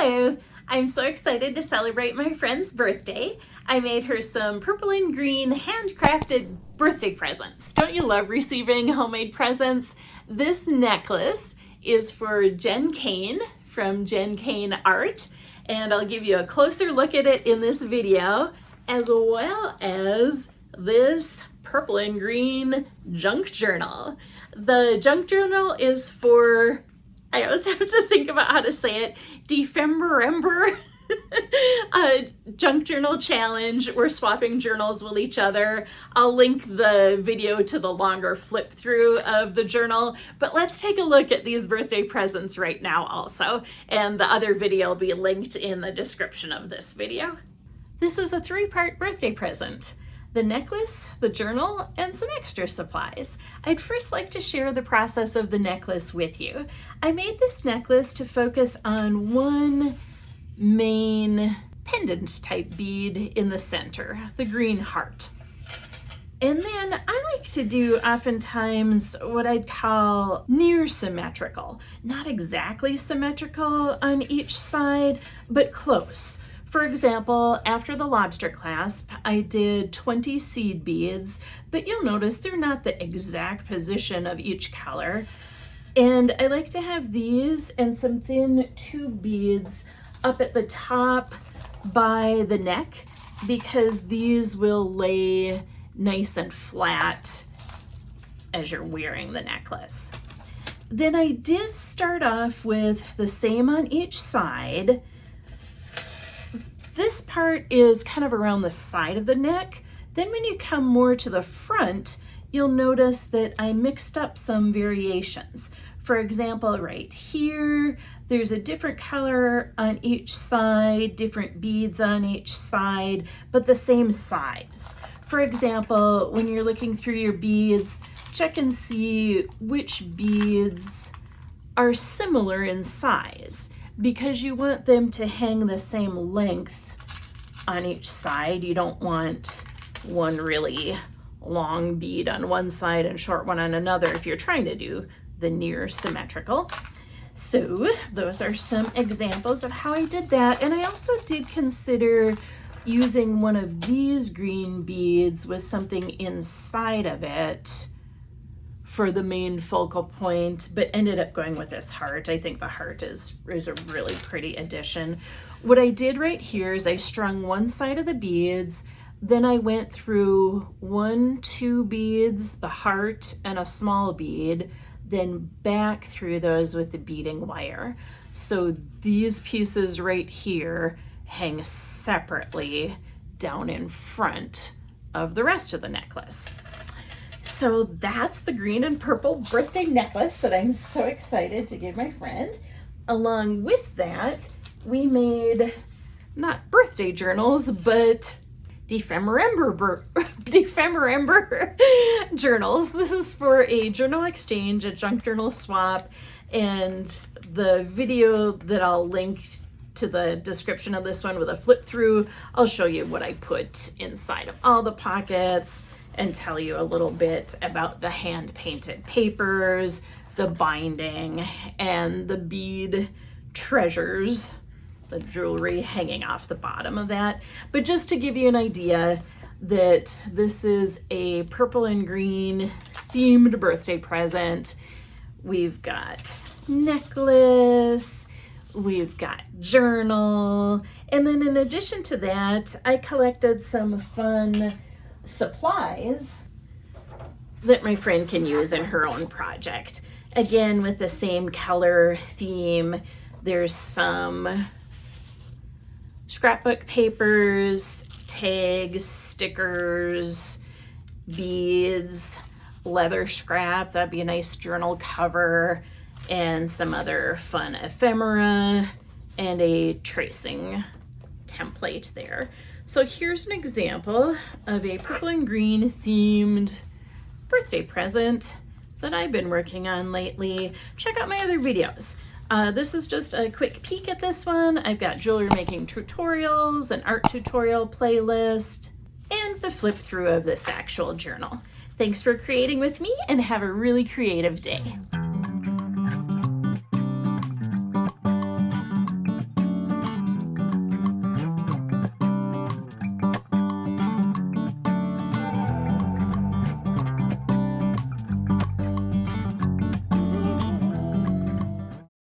Hello! I'm so excited to celebrate my friend's birthday. I made her some purple and green handcrafted birthday presents. Don't you love receiving homemade presents? This necklace is for Jen Kane from Jen Kane Art, and I'll give you a closer look at it in this video, as well as this purple and green junk journal. The junk journal is for, I always have to think about how to say it, Dephemerember. A junk journal challenge. We're swapping journals with each other. I'll link the video to the longer flip through of the journal, but let's take a look at these birthday presents right now also, and the other video will be linked in the description of this video. This is a 3-part birthday present: the necklace, the journal, and some extra supplies. I'd first like to share the process of the necklace with you. I made this necklace to focus on one main pendant type bead in the center, the green heart. And then I like to do oftentimes what I'd call near symmetrical, not exactly symmetrical on each side, but close. For example, after the lobster clasp, I did 20 seed beads, but you'll notice they're not the exact position of each color. And I like to have these and some thin tube beads up at the top by the neck, because these will lay nice and flat as you're wearing the necklace. Then I did start off with the same on each side. This part is kind of around the side of the neck. Then when you come more to the front, you'll notice that I mixed up some variations. For example, right here, there's a different color on each side, different beads on each side, but the same size. For example, when you're looking through your beads, check and see which beads are similar in size, because you want them to hang the same length on each side. You don't want one really long bead on one side and short one on another if you're trying to do the near symmetrical. So those are some examples of how I did that. And I also did consider using one of these green beads with something inside of it for the main focal point, but ended up going with this heart. I think the heart is a really pretty addition. What I did right here is I strung one side of the beads, then I went through 2 beads, the heart and a small bead, then back through those with the beading wire. So these pieces right here hang separately down in front of the rest of the necklace. So that's the green and purple birthday necklace that I'm so excited to give my friend. Along with that, we made not birthday journals, but Dephemerember journals. This is for a journal exchange, a junk journal swap, and the video that I'll link to the description of this one with a flip through, I'll show you what I put inside of all the pockets and tell you a little bit about the hand painted papers, the binding, and the bead treasures, the jewelry hanging off the bottom of that. But just to give you an idea that this is a purple and green themed birthday present, we've got necklace, we've got journal, and then in addition to that, I collected some fun supplies that my friend can use in her own project. Again, with the same color theme, there's some scrapbook papers, tags, stickers, beads, leather scrap, that'd be a nice journal cover, and some other fun ephemera, and a tracing template there. So here's an example of a purple and green themed birthday present that I've been working on lately. Check out my other videos. This is just a quick peek at this one. I've got jewelry making tutorials, an art tutorial playlist, and the flip through of this actual journal. Thanks for creating with me, and have a really creative day.